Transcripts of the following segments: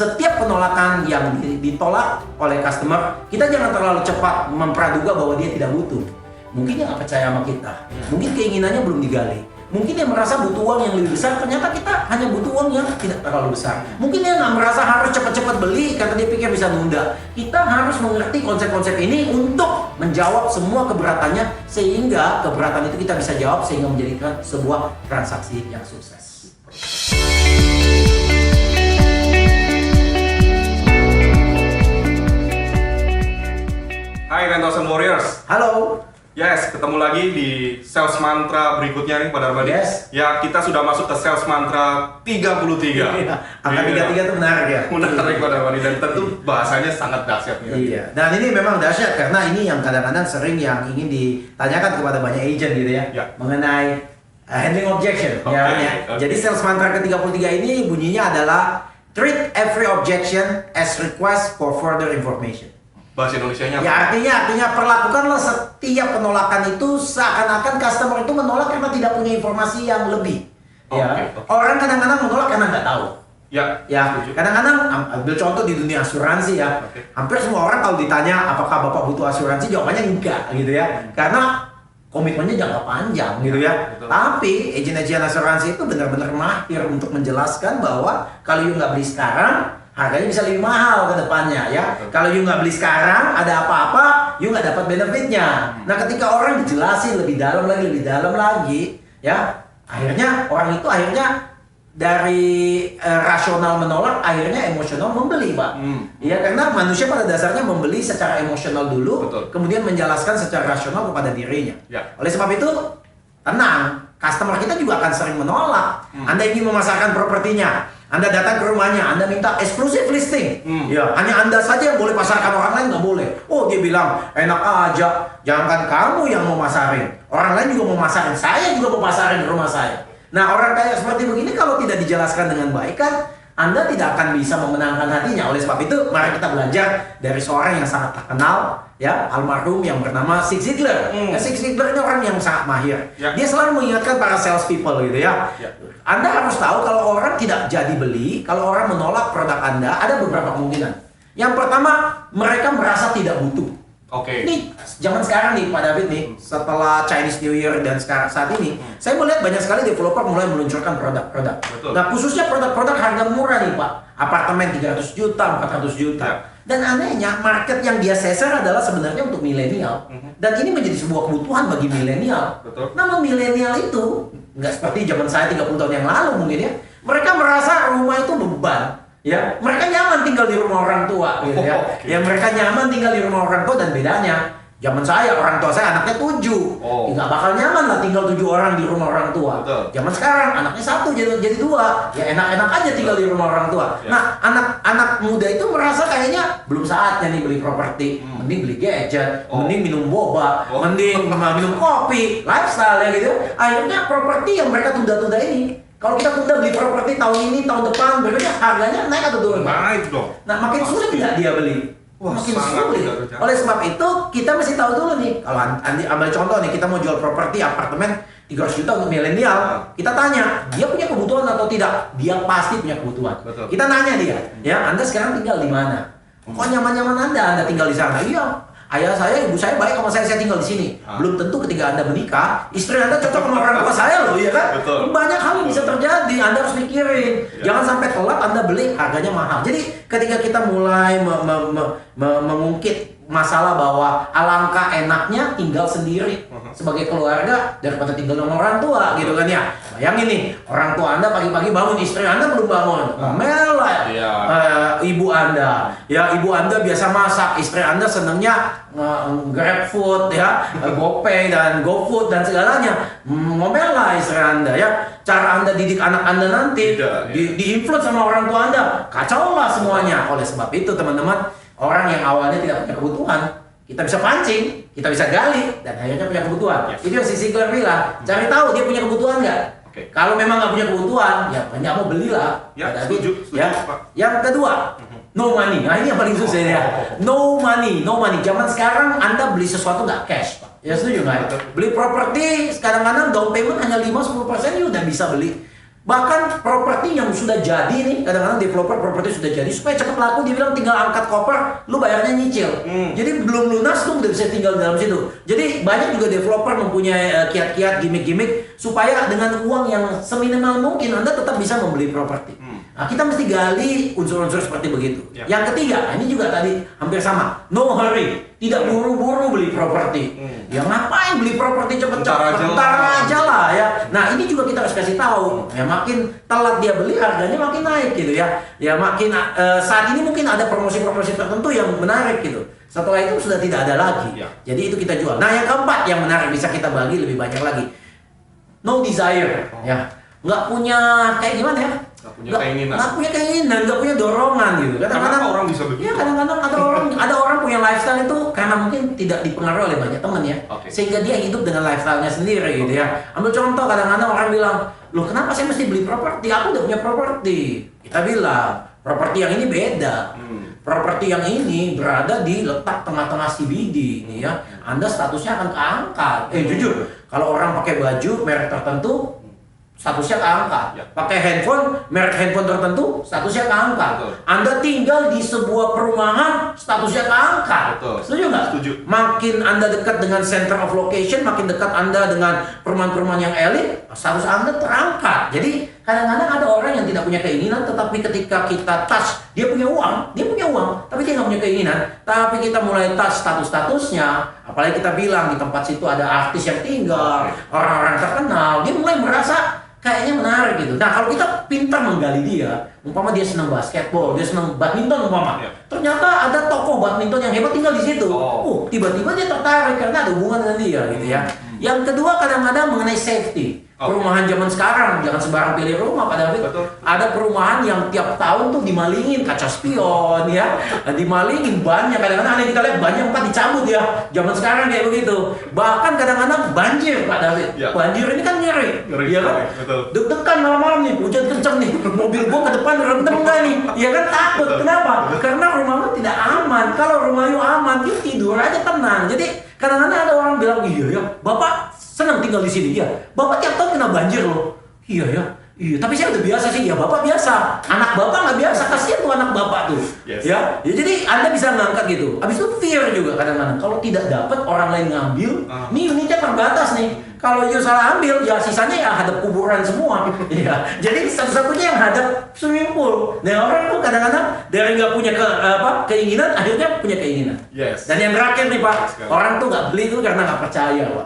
setiap penolakan yang ditolak oleh customer, kita jangan terlalu cepat mempraduga bahwa dia tidak butuh. Mungkin dia nggak percaya sama kita, mungkin keinginannya belum digali. Mungkin dia merasa butuh uang yang lebih besar, ternyata kita hanya butuh uang yang tidak terlalu besar. Mungkin dia nggak merasa harus cepat-cepat beli karena dia pikir bisa nunda. Kita harus mengerti konsep-konsep ini untuk menjawab semua keberatannya, sehingga keberatan itu kita bisa jawab sehingga menjadikan sebuah transaksi yang sukses. Hai 10,000 Warriors. Halo. Yes, ketemu lagi di Sales Mantra berikutnya nih Pak Darmadi. Yes. Ya, kita sudah masuk ke Sales Mantra 33. Iya. Angka 33 itu menarik ya. Menarik Pak Darmadi, dan tentu bahasanya sangat dahsyat nih. Iya. Dan ini memang dahsyat karena ini yang kadang-kadang sering yang ingin ditanyakan kepada banyak agent gitu ya. Ya. Mengenai handling objection. Oke, Ya. oke. Jadi sales mantra ke-33 ini bunyinya adalah treat every objection as request for further information. Bahasa Indonesianya Ya artinya perlakukanlah setiap penolakan itu seakan-akan customer itu menolak karena tidak punya informasi yang lebih. Ya. Oke. Orang kadang-kadang menolak karena nggak tahu. Ya, Ya, setuju. kadang-kadang ambil contoh di dunia asuransi ya. Oke. Hampir semua orang kalau ditanya apakah Bapak butuh asuransi, jawabannya enggak gitu ya. Karena komitmennya jangka panjang gitu ya. Betul. Tapi agen-agen asuransi itu benar-benar mahir untuk menjelaskan bahwa kalau you nggak beli sekarang, harganya bisa lebih mahal ke depannya ya. Betul. Kalau you nggak beli sekarang, ada apa-apa, you nggak dapat benefitnya. Nah, ketika orang dijelasin lebih dalam lagi, ya, akhirnya orang itu dari rasional menolak, akhirnya emosional membeli, Pak. Ya, karena manusia pada dasarnya membeli secara emosional dulu, Betul. kemudian menjelaskan secara rasional kepada dirinya. Ya. Oleh sebab itu, tenang, customer kita juga akan sering menolak. Anda ingin memasarkan propertinya, Anda datang ke rumahnya, Anda minta exclusive listing. Ya, hanya Anda saja yang boleh pasarkan, orang lain nggak boleh. Oh, dia bilang, enak aja, jangankan kamu yang mau masarin, orang lain juga mau masarin, saya juga mau pasarin rumah saya. Nah, orang kayak seperti begini kalau tidak dijelaskan dengan baik kan, Anda tidak akan bisa memenangkan hatinya. Oleh sebab itu, mari kita belajar dari seorang yang sangat terkenal, ya, almarhum yang bernama Zig Ziglar. Ya, Zig Ziglar ini orang yang sangat mahir. Ya. Dia selalu mengingatkan para sales people gitu ya. Ya. Anda harus tahu kalau orang tidak jadi beli, kalau orang menolak produk Anda, ada beberapa kemungkinan. Yang pertama, mereka merasa tidak butuh. Oke. Ini zaman sekarang nih Pak David nih, setelah Chinese New Year dan sekarang saat ini, saya melihat banyak sekali developer mulai meluncurkan produk-produk. Betul. Nah, khususnya produk-produk harga murah nih Pak. Apartemen 300 juta, 400 juta. Ya. Dan anehnya, market yang dia sasar adalah sebenarnya untuk milenial. Dan ini menjadi sebuah kebutuhan bagi milenial. Betul. Namun milenial itu nggak seperti zaman saya 30 tahun yang lalu mungkin ya. Mereka merasa rumah itu beban. Ya, mereka nyaman tinggal di rumah orang tua gitu ya. Oke. Ya, mereka nyaman tinggal di rumah orang tua, dan bedanya zaman saya, orang tua saya anaknya 7. Oh. Ya, nggak bakal nyaman lah tinggal 7 orang di rumah orang tua. Betul. Zaman sekarang anaknya 1 jadi 2. Ya enak-enak aja tinggal di rumah orang tua. Ya. Nah, anak muda itu merasa kayaknya belum saatnya nih beli properti. Mending beli gadget, Oh. mending minum boba, Oh. mending minum kopi, lifestyle ya gitu. Akhirnya properti yang mereka tunda-tunda ini, kalau kita tunda beli properti tahun ini, tahun depan, berikutnya harganya naik atau turun? Naik dong. Nah, makin sulit nggak dia beli? Wah, Makin sangat sulit. tidak terjangkau. Oleh sebab itu, kita mesti tahu dulu nih. Kalau ambil contoh nih, kita mau jual properti apartemen 300 juta untuk milenial. Kita tanya, dia punya kebutuhan atau tidak? Dia pasti punya kebutuhan. Betul. Kita nanya dia, ya, Anda sekarang tinggal di mana? Kok nyaman-nyaman Anda tinggal di sana? Iya, ayah saya, ibu saya baik sama saya tinggal di sini. Belum tentu ketika Anda menikah, istri Anda cocok sama orang tua saya loh, iya kan? Betul. Banyak hal yang bisa terjadi, Anda harus mikirin. Ya. Jangan sampai telat Anda beli, harganya mahal. Jadi ketika kita mulai mengungkit masalah bahwa alangkah enaknya tinggal sendiri sebagai keluarga daripada tinggal sama orang tua gitu kan ya. Bayangin nih, orang tua Anda pagi-pagi bangun, istri Anda belum bangun. Ngomel lah Iya. ibu Anda. Ya, ibu Anda biasa masak, istri Anda senangnya Grab food ya, GoPay dan GoFood dan segalanya. Ngomel lah istri Anda ya. Cara Anda didik anak Anda nanti Tidak, di-influence sama orang tua Anda. Kacau lah semuanya. Oleh sebab itu teman-teman, orang yang awalnya tidak punya kebutuhan, kita bisa pancing, kita bisa gali, dan akhirnya punya kebutuhan. Yes. Itu yang si Ziglar bilang, cari tahu dia punya kebutuhan nggak. Oke. Kalau memang nggak punya kebutuhan, ya nggak mau belilah. Ya, Tapi, setuju, ya. Pak. Yang kedua, no money. Nah, ini yang paling susah ya. No money. Zaman sekarang Anda beli sesuatu nggak cash, Pak. Ya setuju nggak? Betul. Beli properti, kadang-kadang down payment hanya 5-10%, ya udah bisa beli. Bahkan properti yang sudah jadi nih, kadang-kadang developer properti sudah jadi, supaya cepat laku dia bilang tinggal angkat koper, lu bayarnya nyicil. Jadi belum lunas lu udah bisa tinggal di dalam situ. Jadi banyak juga developer mempunyai kiat-kiat, gimmick-gimmick supaya dengan uang yang seminimal mungkin Anda tetap bisa membeli properti. Nah, kita mesti gali unsur-unsur seperti begitu. Yang ketiga, ini juga tadi hampir sama, no hurry, tidak buru-buru beli properti. Ya ngapain beli properti cepet-cepet, bentar aja lah ya. Nah ini juga kita harus kasih tahu. Ya makin telat dia beli harganya makin naik gitu ya. Ya makin saat ini mungkin ada promosi-promosi tertentu yang menarik gitu. Setelah itu sudah tidak ada lagi. Jadi itu kita jual. Nah yang keempat yang menarik bisa kita bagi lebih banyak lagi. No desire, ya nggak punya kayak gimana ya? Nggak punya keinginan, nggak punya dorongan gitu. Kadang-kadang orang bisa begitu. Ya kadang-kadang ada orang punya lifestyle itu karena mungkin tidak dipengaruhi oleh banyak teman ya, sehingga dia hidup dengan lifestyle-nya sendiri gitu ya. Ambil contoh, kadang-kadang orang bilang, loh kenapa saya mesti beli properti? Aku udah punya properti. Kita bilang, properti yang ini beda. Properti yang ini berada di letak tengah-tengah CBD ini ya. Anda statusnya akan keangkat. Jujur, kalau orang pakai baju merek tertentu statusnya keangkat. Pakai handphone, merek handphone tertentu, statusnya keangkat. Anda tinggal di sebuah perumahan, statusnya keangkat. Setuju nggak? Setuju. Makin Anda dekat dengan center of location, makin dekat Anda dengan perumahan-perumahan yang elit, status Anda terangkat. Jadi kadang-kadang ada orang yang tidak punya keinginan, tetapi ketika kita touch, dia punya uang, tapi dia nggak punya keinginan. Tapi kita mulai touch status-statusnya, apalagi kita bilang di tempat situ ada artis yang tinggal, orang-orang terkenal, dia mulai merasa kayaknya menarik gitu. Nah kalau kita pintar menggali dia, umpama dia senang basketball, dia senang badminton umpama, ternyata ada tokoh badminton yang hebat tinggal di situ. Tiba-tiba dia tertarik karena ada hubungan dengan dia gitu ya. Yang kedua kadang-kadang mengenai safety. Perumahan zaman sekarang jangan sembarang pilih rumah Pak David. Ada perumahan yang tiap tahun tuh dimalingin kaca spion ya, dimalingin bannya. Kadang-kadang ada yang kita lihat bannya empat dicabut ya. Zaman sekarang kayak begitu. Bahkan kadang-kadang banjir Pak David. Banjir ini kan ngeri ya kan? Deg-degan malam-malam nih, hujan kenceng nih, mobil gua ke depan rendem nggak nih? Ya kan takut. Kenapa? Karena rumah lu tidak aman. Kalau rumah lu aman, dia tidur aja tenang. Jadi kadang-kadang ada orang bilang, iya ya, Bapak senang tinggal di sini ya. Bapak tiap tahun kena banjir loh. Iya. Tapi saya udah biasa sih. Ya Bapak biasa. Anak Bapak nggak biasa. Kasihan tuh anak Bapak tuh. Ya, jadi Anda bisa ngangkat gitu. Habis itu fear juga kadang-kadang. Kalau tidak dapat orang lain ngambil, nih unitnya terbatas nih. Kalau you salah ambil, ya sisanya ya hadap kuburan semua. Ya. Jadi satu-satunya yang hadap swimming pool. Nah orang tuh kadang-kadang dari nggak punya keinginan, akhirnya punya keinginan. Dan yang terakhir nih Pak, orang tuh nggak beli itu karena nggak percaya Pak.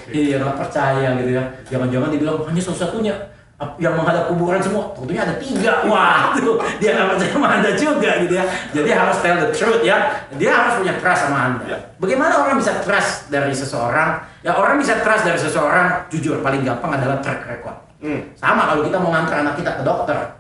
Iya nggak percaya gitu ya. Jangan-jangan dibilang hanya satu-satunya yang menghadap kuburan semua, tentunya ada 3. Wah, tuh dia nggak percaya sama Anda juga gitu ya. Jadi harus tell the truth ya. Dia harus punya trust sama Anda. Bagaimana orang bisa trust dari seseorang? Ya orang bisa trust dari seseorang, jujur paling gampang adalah track record. Sama kalau kita mau ngantar anak kita ke dokter,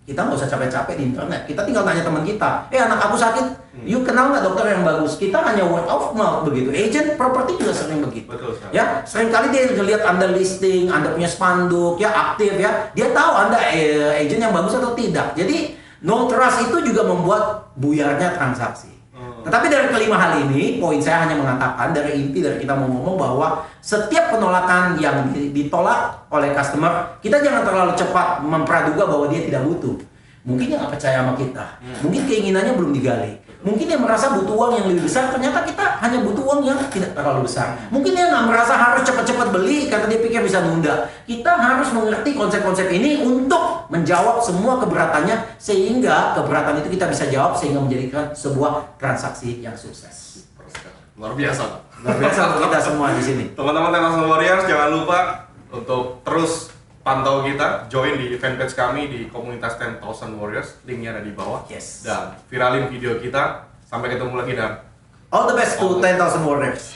kita nggak usah capek-capek di internet. Kita tinggal tanya teman kita, anak aku sakit, you kenal nggak dokter yang bagus? Kita hanya word of mouth begitu. Agent property juga sering begitu. Ya, seringkali dia lihat Anda listing, Anda punya spanduk, ya aktif ya. Dia tahu Anda agent yang bagus atau tidak. Jadi no trust itu juga membuat buyarnya transaksi. Tetapi dari kelima hal ini, poin saya hanya mengatakan dari inti dari kita mau ngomong bahwa setiap penolakan yang ditolak oleh customer, kita jangan terlalu cepat mempraduga bahwa dia tidak butuh. Mungkin dia nggak percaya sama kita, mungkin keinginannya belum digali. Mungkin dia merasa butuh uang yang lebih besar, ternyata kita hanya butuh uang yang tidak terlalu besar. Mungkin dia nggak merasa harus cepat-cepat beli karena dia pikir bisa nunda. Kita harus mengerti konsep-konsep ini untuk menjawab semua keberatannya, sehingga keberatan itu kita bisa jawab sehingga menjadikan sebuah transaksi yang sukses. Luar biasa. Luar biasa untuk kita semua di sini. Teman-teman 10,000 Warriors, jangan lupa untuk terus pantau kita, join di fanpage kami di komunitas 10,000 Warriors, linknya ada di bawah. Dan viralin video kita. Sampai ketemu lagi dan all the best to 10,000 Warriors.